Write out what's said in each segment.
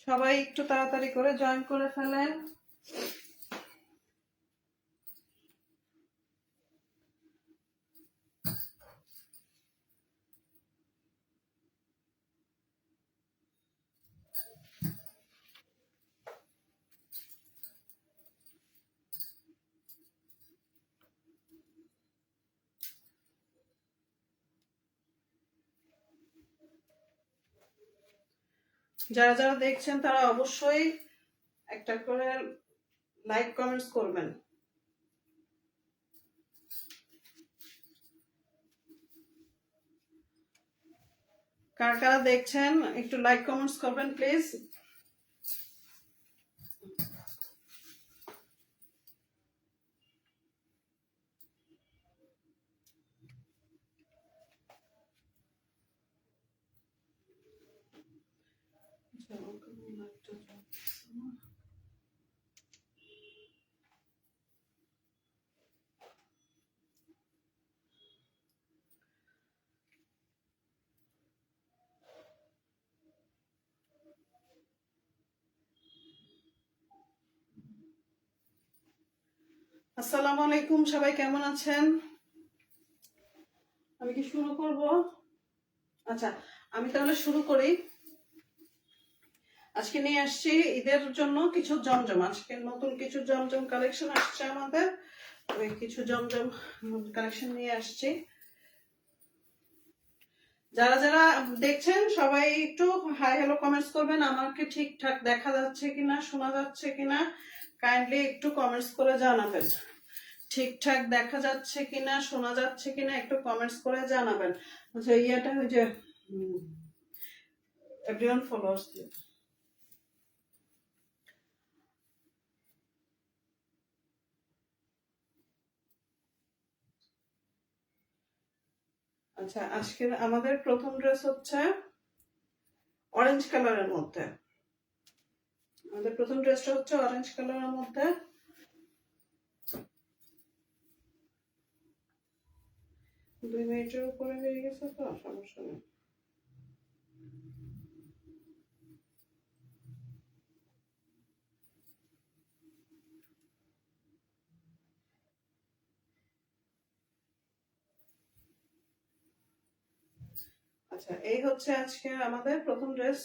সবাই একটু তাড়াতাড়ি করে জয়েন করে ফেলেন। যারা যারা দেখছেন তারা অবশ্যই একটা করে লাইক কমেন্টস করবেন। কারা কারা দেখছেন একটু লাইক কমেন্টস করবেন প্লিজ। আসসালামু আলাইকুম, সবাই কেমন আছেন? আমি কি শুরু করব? আচ্ছা, আমি তাহলে শুরু করি। আজকে নিয়ে আসছি ঈদের জন্য কিছু জমজম। আজকে নতুন কিছু জমজম কালেকশন আসছে আমাদের, ওই কিছু জমজম কালেকশন নিয়ে আসছি। যারা যারা দেখছেন সবাই একটু হাই হ্যালো কমেন্টস করবেন। আমাকে ঠিকঠাক দেখা যাচ্ছে কিনা, শোনা যাচ্ছে কিনা কাইন্ডলি একটু কমেন্টস করে জানাবেন। ঠিকঠাক দেখা যাচ্ছে কিনা, শোনা যাচ্ছে কিনা একটু কমেন্টস করে জানাবেন। আচ্ছা, ইয়েটা ওই যে এভরিওয়ান ফলোয়ার্স দিয়ে। আচ্ছা, আজকের আমাদের প্রথম ড্রেস হচ্ছে অরেঞ্জ কালারের মধ্যে। আমাদের প্রথম ড্রেসটা হচ্ছে অরেঞ্জ কালারের মধ্যে। 2 মিনিটের উপরে হয়ে গেছে তো সমস্যা নেই। আচ্ছা, এই হচ্ছে আজকে আমাদের প্রথম ড্রেস,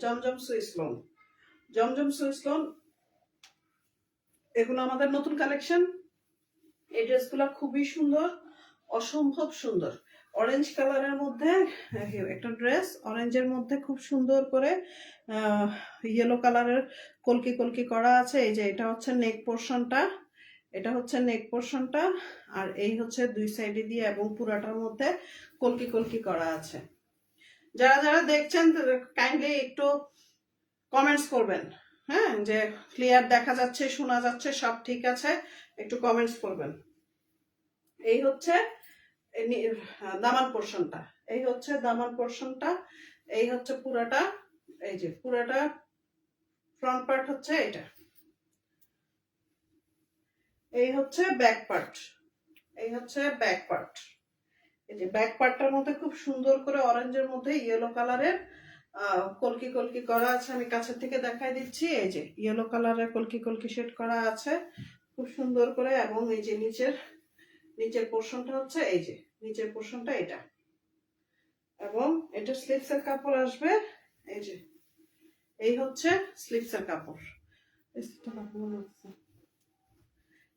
জমজম সুইস লোন। জমজম সুইস লোন, এগুলো আমাদের নতুন কালেকশন। এই ড্রেসগুলো খুবই সুন্দর, অসম্ভব সুন্দর। অরেঞ্জ কালারের মধ্যে একটা ড্রেস, অরেঞ্জের মধ্যে খুব সুন্দর করে ইয়েলো কালারের কলকি কলকি করা আছে। এই যে এটা হচ্ছে নেক পোর্শনটা, এটা হচ্ছে নেক পোর্শনটা, আর এই হচ্ছে দুই সাইডে দিয়ে এবং পুরাটার মধ্যে কলকি কলকি করা আছে। যারা যারা দেখছেন কাইন্ডলি একটু কমেন্টস করবেন, হ্যাঁ, যে ক্লিয়ার দেখা যাচ্ছে, শোনা যাচ্ছে, সব ঠিক আছে, একটু কমেন্টস করবেন। এই হচ্ছে দামান পোর্শনটা, এই হচ্ছে দামান পোর্শনটা, এই হচ্ছে পুরাটা, এই যে পুরাটা ফ্রন্ট পার্ট হচ্ছে এটা, এই হচ্ছে ব্যাক পার্ট, এই হচ্ছে ব্যাক পার্ট। এই যে ব্যাক পার্টটার মধ্যে খুব সুন্দর করে অরেঞ্জের মধ্যে ইয়েলো কালারের কলকি কলকি করা আছে। আমি কাছের থেকে দেখাই দিচ্ছি। এই যে ইয়েলো কালারের কলকি কলকি শেড করা আছে খুব সুন্দর করে। এবং এই যে নিচের পোর্শনটা হচ্ছে এই যে নিচের পোর্শনটা এটা, এবং এটা স্লিভসের কাপড় আসবে। এই যে এই হচ্ছে স্লিভসের কাপড়,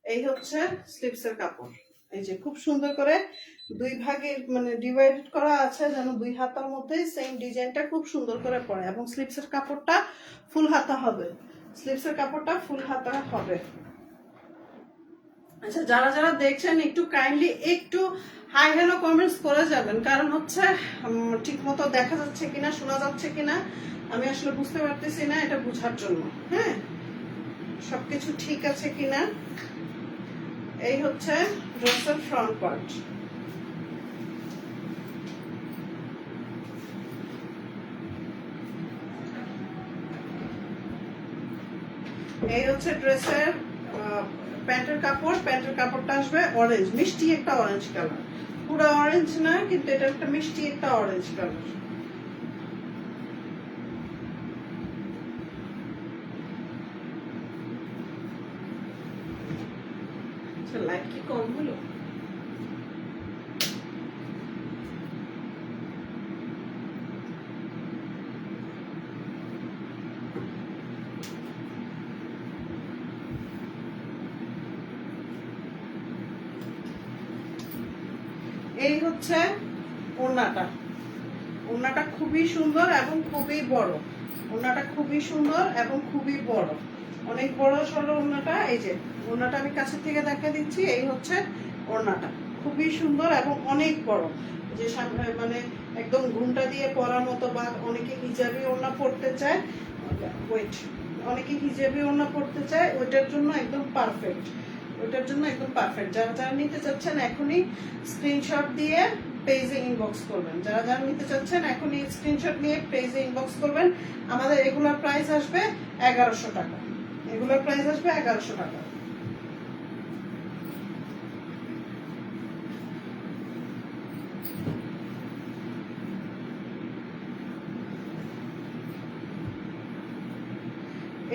এই হচ্ছে স্লিভসের কাপড়। এই যে খুব সুন্দর করে দুই ভাগে মানে ডিভাইডেড করা আছে, যেন দুই হাতার মধ্যে সেম ডিজাইনটা খুব সুন্দর করে পড়ে। এবং স্লিভসের কাপড়টা ফুল হাতা হবে, স্লিভসের কাপড়টা ফুল হাতা হবে। আচ্ছা, যারা যারা দেখছেন একটু কাইন্ডলি একটু হাই হ্যালো কমেন্টস করে যাবেন, কারণ হচ্ছে ঠিক মতো দেখা যাচ্ছে কিনা, শোনা যাচ্ছে কিনা আমি আসলে বুঝতে পারতেছি না, এটা বোঝার জন্য। হ্যাঁ, সবকিছু ঠিক আছে কিনা। এই হচ্ছে ড্রেসের ফ্রন্ট পার্ট। এই হচ্ছে ড্রেসের প্যান্টের কাপড়। প্যান্টের কাপড়টা আসবে অরেঞ্জ, মিষ্টি একটা অরেঞ্জ কালার, পুরো অরেঞ্জ না কিন্তু এটা একটা মিষ্টি একটা অরেঞ্জ কালার। লাইট কি কম হলো? এই হচ্ছে ওড়নাটা। ওড়নাটা খুবই সুন্দর এবং খুবই বড়। ওড়নাটা খুবই সুন্দর এবং খুবই বড়, অনেক বড় সড়ো ওড়নাটা। এই যে ওড়নাটা আমি কাছে থেকে দেখা দিচ্ছি, এই হচ্ছে ওড়নাটা, খুবই সুন্দর এবং অনেক বড়। যে সামনে মানে একদম ঘুমটা দিয়ে পরার মতো, বা অনেকে হিজাবি ওড়না পরতে চায়, ওয়েট, অনেকে হিজাবি ওড়না পরতে চায়, ওইটার জন্য একদম পারফেক্ট। ওইটার জন্য একদম পারফেক্ট। যারা যারা নিতে চাচ্ছেন এখনই স্ক্রিনশট দিয়ে পেজে ইনবক্স করবেন। যারা যারা নিতে চাচ্ছেন এখনই স্ক্রিনশট নিয়ে পেজে ইনবক্স করবেন। আমাদের এগুলোর প্রাইস আসবে 1100 টাকা। এগুলোর প্রাইস আসবে 1100 টাকা।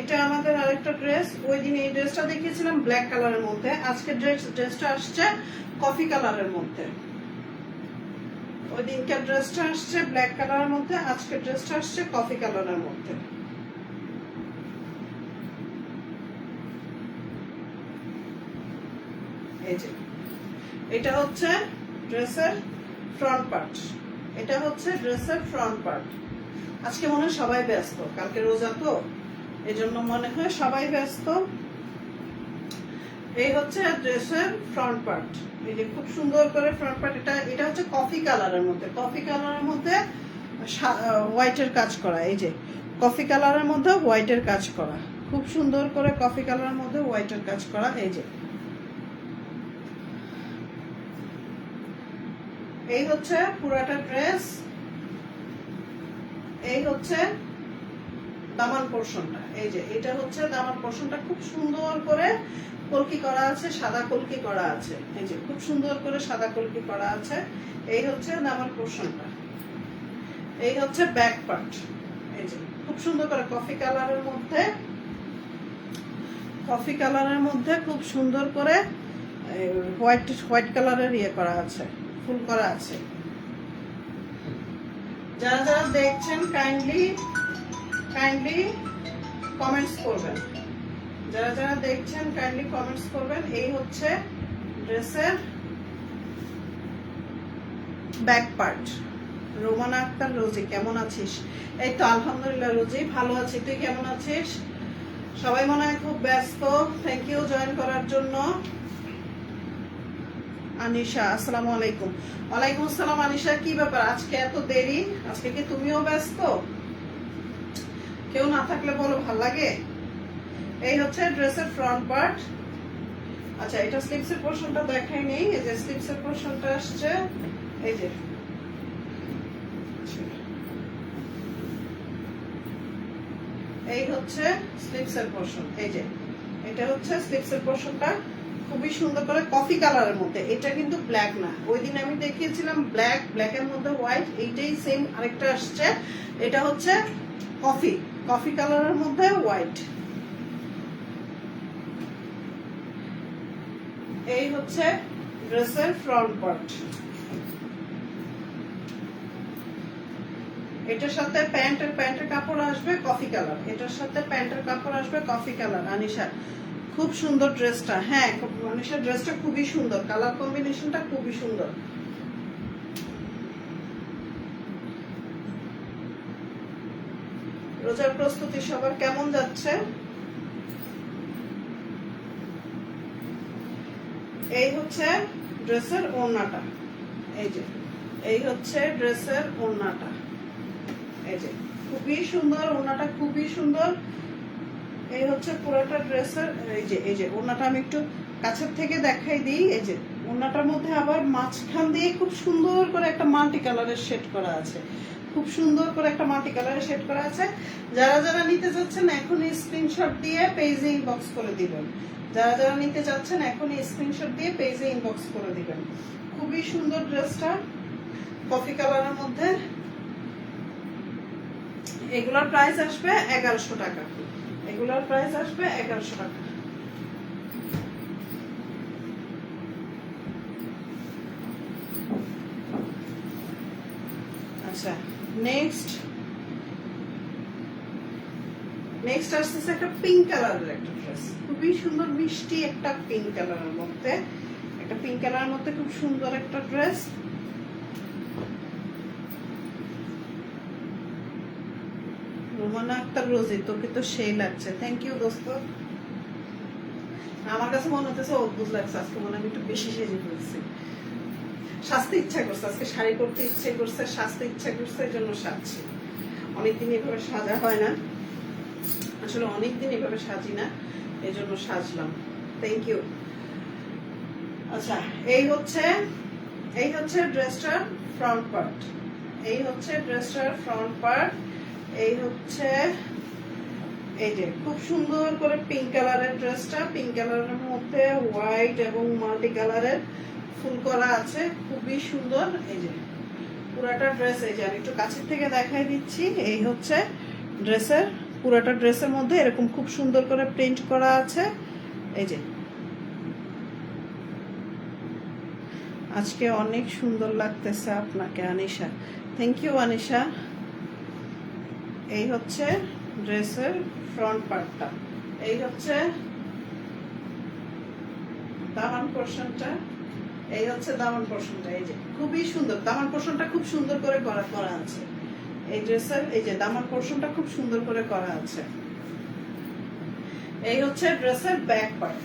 এটা আমাদের আরেকটা ড্রেস। ওই দিন এই ড্রেসটা দেখিয়েছিলাম ব্ল্যাক কালারের মধ্যে, আজকে ড্রেসটা আসছে কফি কালারের মধ্যে। ওই দিনকার ড্রেসটা আসছে ব্ল্যাক কালারের মধ্যে, আজকে ড্রেসটা আসছে কফি কালারের মধ্যে। এই যে এটা হচ্ছে ড্রেসের ফ্রন্ট পার্ট। এটা হচ্ছে ড্রেসের ফ্রন্ট পার্ট। আজকে মনে হয় সবাই ব্যস্ত, কালকে রোজা তো, এই জন্য মনে হয় সবাই ব্যস্ত। এই হচ্ছে ড্রেসের ফ্রন্ট পার্ট। এই যে খুব সুন্দর করে ফ্রন্ট পার্ট। এটা হচ্ছে কফি কালারের মধ্যে, কফি কালারের মধ্যে হোয়াইটের কাজ করা। এই যে কফি কালারের মধ্যে হোয়াইটের কাজ করা, খুব সুন্দর করে কফি কালারের মধ্যে হোয়াইটের কাজ করা। এই যে এই হচ্ছে পুরাটা ড্রেস। এই হচ্ছে দামান পোর্শনটা। এই যে এটা হচ্ছে দামান পোর্শনটা, খুব সুন্দর করে কলকি করা আছে, সাদা কলকি করা আছে। এই যে খুব সুন্দর করে সাদা কলকি করা আছে। এই হচ্ছে দামান পোর্শনটা। এই হচ্ছে ব্যাক পার্ট। এই যে খুব সুন্দর করে কফি কালারের মধ্যে, কফি কালারের মধ্যে খুব সুন্দর করে হোয়াইট কালারের ইয়ে করা আছে, ফুল করা আছে। যারা যারা দেখছেন কাইন্ডলি কমেন্টস করবেন। যারা যারা দেখছেন কাইন্ডলি কমেন্টস করবেন। এই হচ্ছে ড্রেসের ব্যাক পার্ট। রোমানা আক্তার, রোজি কেমন আছিস? এই তো আলহামদুলিল্লাহ রোজি, ভালো আছি। তুই কেমন আছিস? সবাই মনে হয় খুব ব্যস্ত। থ্যাংক ইউ জয়েন করার জন্য। আনিশা, আসসালামু আলাইকুম। ওয়ালাইকুম আসসালাম। আনিশা, কি ব্যাপার আজকে এত দেরি? আজকে কি তুমিও ব্যস্ত? কেউ না থাকলে বলো, ভাল লাগে। এই হচ্ছে ড্রেসের ফ্রন্ট পার্ট। আচ্ছা, এটা স্লিভসের পোর্শনটা দেখাই নেই। এই যে স্লিভসের পোর্শনটা আসছে, এই যে এই হচ্ছে স্লিভসের পোর্শন। এই যে এটা হচ্ছে স্লিভসের পোর্শনটা, খুবই সুন্দর করে কফি কালারের মধ্যে। এটা কিন্তু ব্ল্যাক না, ওই দিন আমি দেখিয়েছিলাম ব্ল্যাক, ব্ল্যাকের মধ্যে হোয়াইট, এইটাই সেম আরেকটা আসছে। এটা হচ্ছে কফি কালারের মধ্যে হোয়াইট। এই হচ্ছে ড্রেসের ফ্রন্ট পার্ট। এটার সাথে প্যান্টের কাপড় আসবে কফি কালার। এটার সাথে প্যান্টের কাপড় আসবে কফি কালার। আনিশা, খুব সুন্দর ড্রেসটা। হ্যাঁ, আনিশা ড্রেসটা খুবই সুন্দর, কালার কম্বিনেশনটা খুবই সুন্দর। রোজার প্রস্তুতি সবার কেমন যাচ্ছে? এই হচ্ছে ড্রেসের ওড়নাটা, এই যে এই হচ্ছে ড্রেসের ওড়নাটা, এই যে খুবই সুন্দর ওড়নাটা, খুবই সুন্দর। এই হচ্ছে পুরোটা ড্রেসের, এই যে ওড়নাটা আমি একটু কাছের থেকে দেখাই দিই। এই যে ওড়নাটার মধ্যে আবার মাঝখান দিয়ে খুব সুন্দর করে একটা মাল্টি কালারের শেড করা আছে, খুব সুন্দর করে একটা মাল্টি কালারের শেড করা আছে। যারা যারা নিতে চাচ্ছেন এখনই স্ক্রিনশট দিয়ে পেজে ইনবক্স করে দিবেন। যারা যারা নিতে চাচ্ছেন এখনই স্ক্রিনশট দিয়ে পেজে ইনবক্স করে দিবেন। খুবই সুন্দর ড্রেসটা, কফি কালারের মধ্যে। এগুলোর প্রাইস আসবে 1100 টাকা, এগুলোর প্রাইস আসবে 1100 টাকা। আচ্ছা, নেক্সট আসছে একটা পিঙ্ক কালারের একটা ড্রেস, খুবই সুন্দর মিষ্টি একটা পিঙ্ক কালারের মধ্যে, একটা পিঙ্ক কালারের মধ্যে খুব সুন্দর একটা ড্রেস। রোমানা আক্তার রোজি, তোকে তো সেই লাগছে, থ্যাংক ইউ দোস্ত। আমার কাছে মনে হচ্ছে অদ্ভুত লাগছে আজকে, মনে আমি একটু বেশি সেজে ফেলছি, সাজতে ইচ্ছা করছে, আজকে শাড়ি পরতে ইচ্ছে করছে, সাজতে ইচ্ছা করছে, এই জন্য সাজছি। অনেকদিন এভাবে সাজা হয় না, আসলে অনেকদিন এভাবে সাজি না, এই জন্য সাজলাম। Thank you. আচ্ছা, এই হচ্ছে ড্রেসটার ফ্রন্ট পার্ট, এই হচ্ছে ড্রেসটার ফ্রন্ট পার্ট। এই হচ্ছে এই যে খুব সুন্দর করে পিঙ্ক কালারের ড্রেসটা, পিঙ্ক কালারের মধ্যে হোয়াইট এবং মাল্টি কালারের ফুল করা আছে, খুবই সুন্দর। এই যে পুরাটা ড্রেস, এই যে আমি একটু কাছের থেকে দেখাই দিচ্ছি। এই হচ্ছে ড্রেসের পুরাটা ড্রেসের মধ্যে এরকম খুব সুন্দর করে প্রিন্ট করা আছে। এই যে আজকে অনেক সুন্দর লাগতেছে আপনাকে আনিশা, থ্যাংক ইউ আনিশা। এই হচ্ছে ড্রেসের ফ্রন্ট পার্টটা, এই হচ্ছে দামান পোরশনটা, এই হচ্ছে দামান পোরশনটা। এই যে খুবই সুন্দর দামান পোরশনটা, খুব সুন্দর করে করা আছে এই ড্রেসের। এই যে দামান পোরশনটা খুব সুন্দর করে করা আছে। এই হচ্ছে ড্রেসের ব্যাক পার্ট,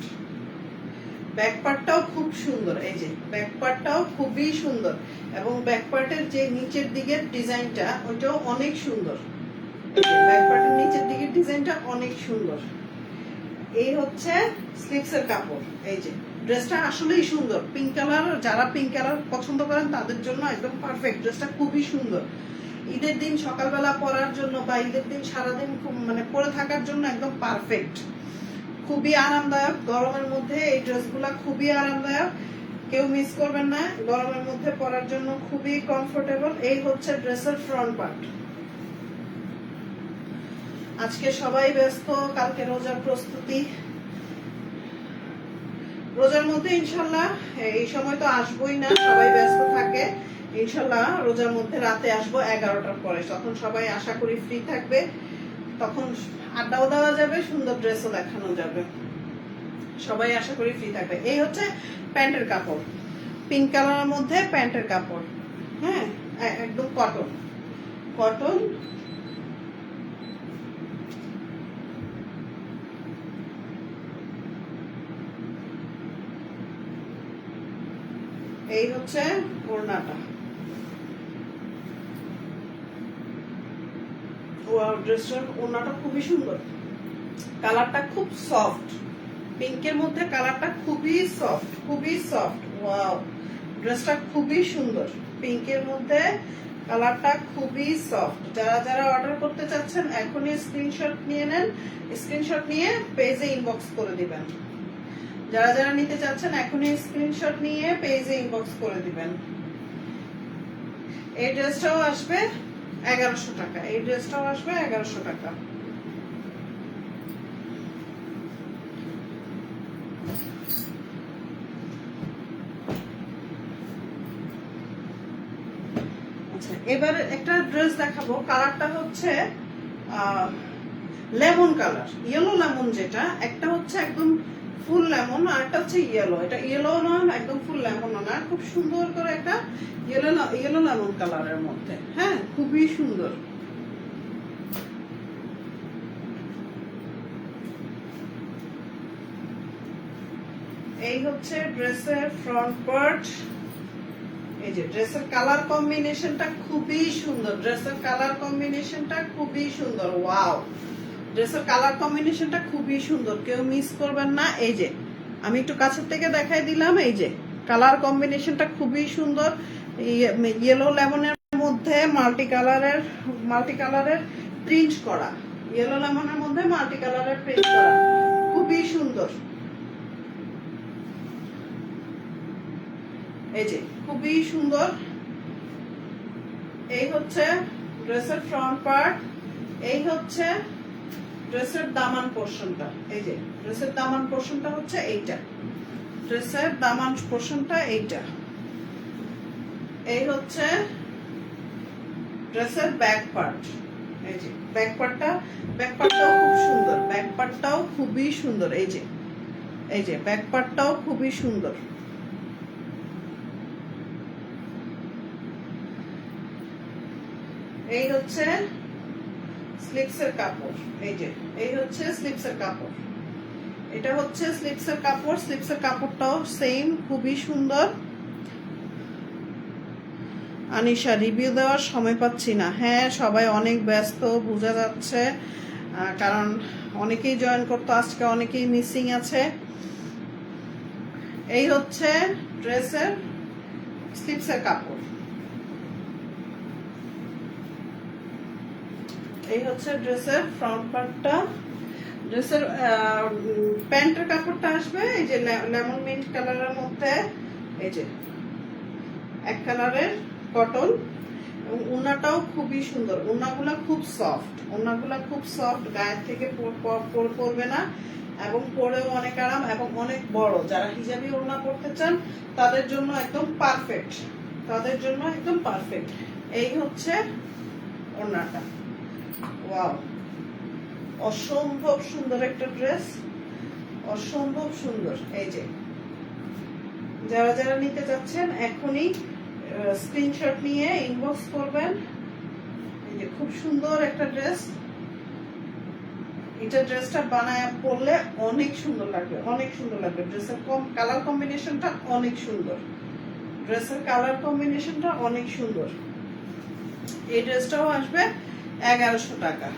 ব্যাক পার্টটাও খুব সুন্দর। এই যে ব্যাক পার্টটাও খুবই সুন্দর, এবং ব্যাক পার্টের যে নিচের দিকের ডিজাইনটা ওইটাও অনেক সুন্দর। ব্যাক পার্টের নিচের দিকের ডিজাইনটা অনেক সুন্দর। এই হচ্ছে স্লিভসের কাপড়। এই যে ড্রেসটা আসলেই সুন্দর, পিঙ্ক কালার, যারা পিঙ্ক কালার পছন্দ করেন তাদের জন্য একদম পারফেক্ট। ড্রেসটা খুবই সুন্দর, ঈদের দিন সকালবেলা পরার জন্য বা ঈদের দিন সারাদিন মানে পরে থাকার জন্য একদম পারফেক্ট, খুবই আরামদায়ক। গরমের মধ্যে এই ড্রেসগুলা খুবই আরামদায়ক, কেউ মিস করবেন না, গরমের মধ্যে পরার জন্য খুবই কমফোর্টেবল। এই হচ্ছে ড্রেসের ফ্রন্ট পার্ট। আজকে সবাই ব্যস্ত, কালকে রোজার প্রস্তুতি, রোজার মধ্যে ইনশাল্লাহ এই সময় তো আসবোই না, সবাই ব্যস্ত থাকে। ইনশাল্লাহ রোজার মধ্যে রাতে আসবো 11টার পরে, তখন সবাই আশা করি ফ্রি থাকবে, তখন আড্ডাও দেওয়া যাবে, সুন্দর ড্রেসও দেখানো যাবে, সবাই আশা করি ফ্রি থাকবে। এই হচ্ছে প্যান্টের কাপড়, পিঙ্ক কালারের মধ্যে প্যান্টের কাপড়, হ্যাঁ একদম কটন কটন। এই হচ্ছে ওড়নাটা, ড্রেসটার ওড়নাটা খুবই সুন্দর, কালারটা খুব সফট, পিঙ্কের মধ্যে কালারটা খুবই সফট, খুবই সফট। ওয়াও, ড্রেসটা খুবই সুন্দর, পিঙ্কের মধ্যে কালারটা খুবই সফট। যারা যারা অর্ডার করতে চাচ্ছেন এখনই স্ক্রিনশট নিয়ে নেন, স্ক্রিনশট নিয়ে পেজে ইনবক্স করে দিবেন। যারা যারা নিতে চাচ্ছেন এখনই স্ক্রিনশট নিয়ে পেজে ইনবক্স করে দিবেন। এই ড্রেসটাও আসবে 1100 টাকা, এই ড্রেসটাও আসবে 1100 টাকা। আচ্ছা, এবার একটা ড্রেস দেখাবো, কালারটা হচ্ছে লেমন কালার, ইয়েলো লেমন, যেটা একটা হচ্ছে একদম ফুল লেমন আর একটা হচ্ছে ইয়েলো। এটা ইয়েলো না, একদম ফুল লেমন না, খুব সুন্দর করে একটা ইয়েলো লেমন কালারের মধ্যে, হ্যাঁ খুবই সুন্দর। এই হচ্ছে ড্রেসের ফ্রন্ট পার্ট। এই যে ড্রেসের কালার কম্বিনেশনটা খুবই সুন্দর, ড্রেসের কালার কম্বিনেশনটা খুবই সুন্দর। ওয়াও, ড্রেসের কালার কম্বিনেশনটা খুবই সুন্দর, কেউ মিস করবেন না। এই যে আমি একটু কাছের থেকে দেখাই দিলাম, এই যে কালার কম্বিনেশনটা খুবই সুন্দর। ইয়েলো লেমনের মধ্যে মাল্টি কালারের প্রিন্ট করা, ইয়েলো লেমনের মধ্যে মাল্টি কালারের প্রিন্ট করা, খুবই সুন্দর। এই যে খুবই সুন্দর। এই হচ্ছে ড্রেসের ফ্রন্ট পার্ট, এই হচ্ছে ড্রেসের দামান পোর্শনটা। এই যে ড্রেসের দামান পোর্শনটা হচ্ছে এইটা, ড্রেসের দামান পোর্শনটা এইটা। এই হচ্ছে ড্রেসের ব্যাক পার্ট। এই যে ব্যাক পার্টটাও খুব সুন্দর, ব্যাক পার্টটাও খুবই সুন্দর। এই যে ব্যাক পার্টটাও খুবই সুন্দর। এই হচ্ছে স্লিপসের কাপড়। এই হচ্ছে স্লিপসের কাপড়, এটা হচ্ছে স্লিপসের কাপড়। স্লিপসের কাপড়টাও সেম, খুবই সুন্দর। আনিশা, রিভিউ দেওয়ার সময় পাচ্ছি না। হ্যাঁ, সবাই অনেক ব্যস্ত, বোঝা যাচ্ছে, কারণ অনেকেই জয়েন করতো, আজকে অনেকেই মিসিং আছে। এই হচ্ছে ড্রেসের স্লিপসের কাপড়, এই হচ্ছে ড্রেসের ফ্রন্ট পার্টটা। ড্রেসের প্যান্টের কাপড়টা আসবে এই যে লেমন মিন্ট কালারের মধ্যে, এই যে এক কালারের কটন। এবং ওড়নাটাও খুবই সুন্দর, ওড়নাগুলা খুব সফট, গায়ের থেকে পরবে না, এবং পরেও অনেক আরাম এবং অনেক বড়। যারা হিজাবি ওড়না পরতে চান তাদের জন্য একদম পারফেক্ট, এই হচ্ছে ওড়নাটা। ওয়াও, অসম্ভব সুন্দর একটা ড্রেস, অসম্ভব সুন্দর। এই যে যারা নিতে চাচ্ছেন এখনই স্ক্রিনশট নিয়ে ইনবক্স করবেন। এই যে খুব সুন্দর একটা ড্রেস, এটা ড্রেসটা বানায় পরলে অনেক সুন্দর লাগবে, ড্রেসের কালার কম্বিনেশনটা অনেক সুন্দর, এই ড্রেসটাও আসবে 1100 টাকা,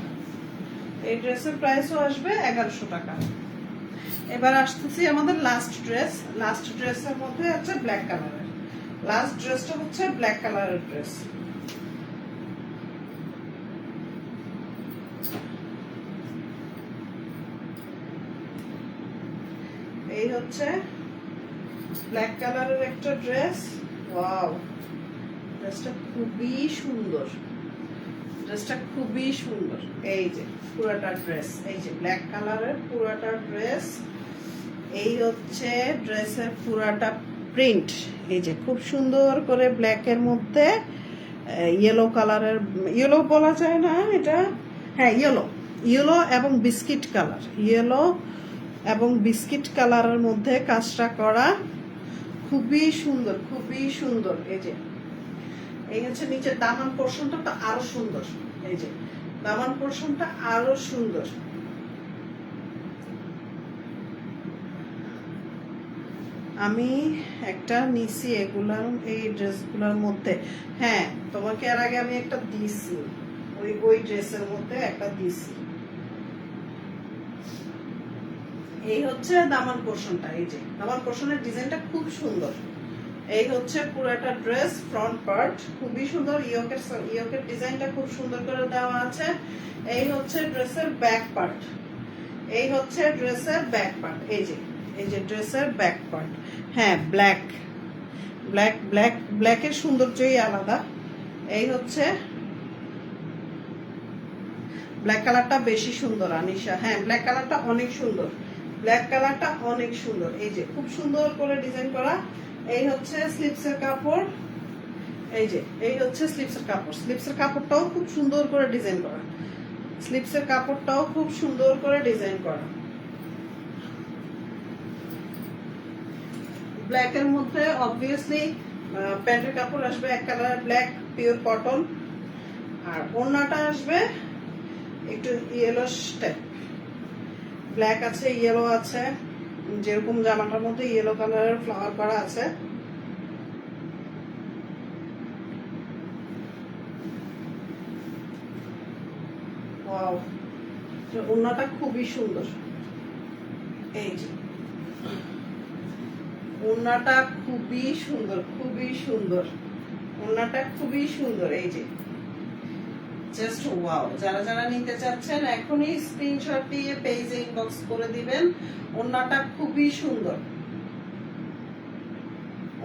এই ড্রেসের প্রাইসও আসবে 1100 টাকা। এবার আসতেছি আমাদের লাস্ট ড্রেসের মধ্যে আছে ব্ল্যাক কালারের। লাস্ট ড্রেসটা হচ্ছে ব্ল্যাক কালারের ড্রেস। এই হচ্ছে ব্ল্যাক কালারের একটা ড্রেস। ওয়াও, ড্রেসটা খুবই সুন্দর, এই যে পুরোটা ড্রেস, এই যে ব্ল্যাক কালারের পুরোটা ড্রেস। এই হচ্ছে ড্রেসের পুরোটা প্রিন্ট, এই যে খুব সুন্দর করে ব্ল্যাকের মধ্যে ইয়েলো কালারের, ইয়েলো বলা যায় না এটা, হ্যাঁ ইয়েলো এবং বিস্কিট কালারের মধ্যে কাজটা করা, খুবই সুন্দর। এই হচ্ছে নিচের দামান পোর্শনটা তো আরো সুন্দর, এই যে দামান পোর্শনটা আরো সুন্দর। আমি একটা নিছি এগুলার, এই ড্রেসগুলোর মধ্যে। হ্যাঁ, তোমাকে এর আগে আমি একটা দিছি, ওই ড্রেসের মধ্যে একটা দিছি। এই হচ্ছে দামান পোর্শনটা, এই যে দামান পোর্শনের ডিজাইনটা খুব সুন্দর। এই হচ্ছে পুরোটা ড্রেস ফ্রন্ট পার্ট, খুবই সুন্দর, ইয়োকের ডিজাইনটা খুব সুন্দর করে দেওয়া আছে। এই হচ্ছে ড্রেসের ব্যাক পার্ট, এই যে ড্রেসের ব্যাক পার্ট। হ্যাঁ, ব্ল্যাকের সৌন্দর্যই আলাদা। এই হচ্ছে ব্ল্যাক কালারটা বেশি সুন্দর আনিশা। হ্যাঁ, ব্ল্যাক কালারটা অনেক সুন্দর, এই যে খুব সুন্দর করে ডিজাইন করা। এই হচ্ছে স্লিপসের কাপড়, এই হচ্ছে স্লিপসের কাপড়টাও খুব সুন্দর করে ডিজাইন করা, ব্ল্যাকের মধ্যে অবভিয়াসলি প্যান্টের কাপড় আসবে এক কালার ব্ল্যাক পিওর কটন, আর ওড়নাটা আসবে একটু ইয়েলো টাইপ, ব্ল্যাক আছে, ইয়েলো আছে, যেরকম জামাটার মধ্যে ইয়েলো কালারের ফ্লাওয়ার করা আছে। ওয়াও, ওড়নাটা খুবই সুন্দর। এই যে ওড়নাটা খুবই সুন্দর, খুবই সুন্দর, ওড়নাটা খুবই সুন্দর। এই যে জাস্ট ওয়াও, যারা যারা নিতে চাচ্ছেন এখনই স্ক্রিনশট দিয়ে পেজে ইনবক্স করে দিবেন। ওড়নাটা খুবই সুন্দর,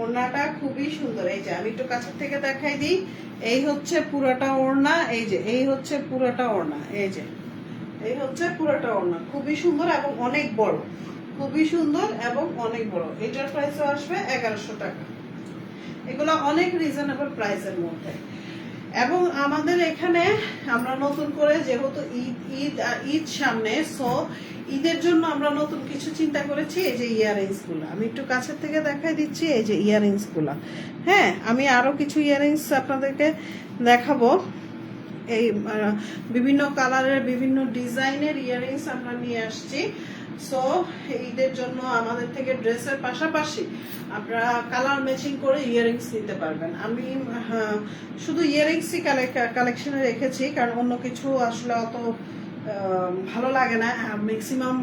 ওড়নাটা খুবই সুন্দর। এই যে আমি একটু কাছের থেকে দেখাই দিই, এই হচ্ছে পুরোটা ওড়না, এই যে এই হচ্ছে পুরোটা ওড়না, এই যে এই হচ্ছে পুরোটা ওড়না, খুবই সুন্দর এবং অনেক বড়, খুবই সুন্দর এবং অনেক বড়। এটার প্রাইসও আসবে 1100 টাকা। এগুলো অনেক রিজনেবল প্রাইসের মধ্যে। এবং আমাদের এখানে আমরা নতুন করে যেহেতু ঈদ সামনে, সো ঈদের জন্য আমরা নতুন কিছু চিন্তা করেছি। এই যে ইয়াররিংস গুলা আমি একটু কাছের থেকে দেখাই দিচ্ছি, এই যে ইয়াররিংস গুলা। হ্যাঁ, আমি আরো কিছু ইয়াররিংস আপনাদেরকে দেখাবো। এই বিভিন্ন কালারের বিভিন্ন ডিজাইনের ইয়াররিংস আমরা নিয়ে আসছি। সো ঈদের জন্য আমাদের থেকে ড্রেসের পাশাপাশি আপনারা কালার ম্যাচিং করে ইয়াররিংস নিতে পারবেন। আমি শুধু ইয়াররিংসই কালেকশনে রেখেছি, কারণ অন্য কিছু আসলে অত ভালো লাগে না। ম্যাক্সিমাম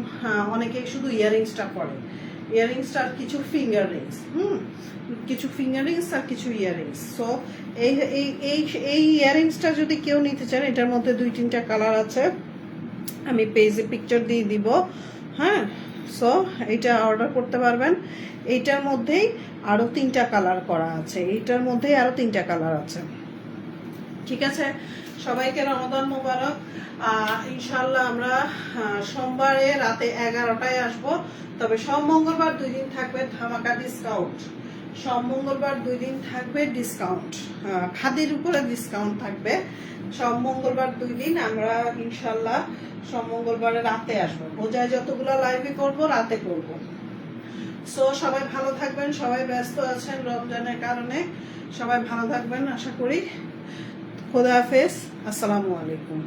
অনেকেই শুধু ইয়াররিংসটা পরে, ইয়াররিংসটা আর কিছু ফিঙ্গার রিংস, কিছু ফিঙ্গার রিংস আর কিছু ইয়াররিংস। সো এই ইয়াররিংসটা যদি কেউ নিতে চান, এটার মধ্যে 2-3টা কালার আছে, আমি পেজে পিকচার দিয়ে দিব। হ্যাঁ, সো এইটা অর্ডার করতে পারবেন। এইটার মধ্যেই আরো 3টা কালার করা আছে, এইটার মধ্যেই আরো 3টা কালার আছে। ঠিক আছে, সবাইকে রমাদান মোবারক। ইনশাল্লাহ আমরা সোমবারে রাতে 11টায় আসবো। তবে সব মঙ্গলবার 2 দিন থাকবে ধামাকা ডিসকাউন্ট, সব মঙ্গলবার 2 দিন থাকবে ডিসকাউন্ট, খাদির উপরে ডিসকাউন্ট থাকবে। সব মঙ্গলবার 2 দিন আমরা ইনশাল্লাহ সব মঙ্গলবারে রাতে আসবো। বোঝায় যতগুলো লাইভে করব রাতে করব। সো সবাই ভালো থাকবেন, সবাই ব্যস্ত আছেন রমজানের কারণে, সবাই ভালো থাকবেন আশা করি। খোদা হাফেজ, আসসালামু আলাইকুম।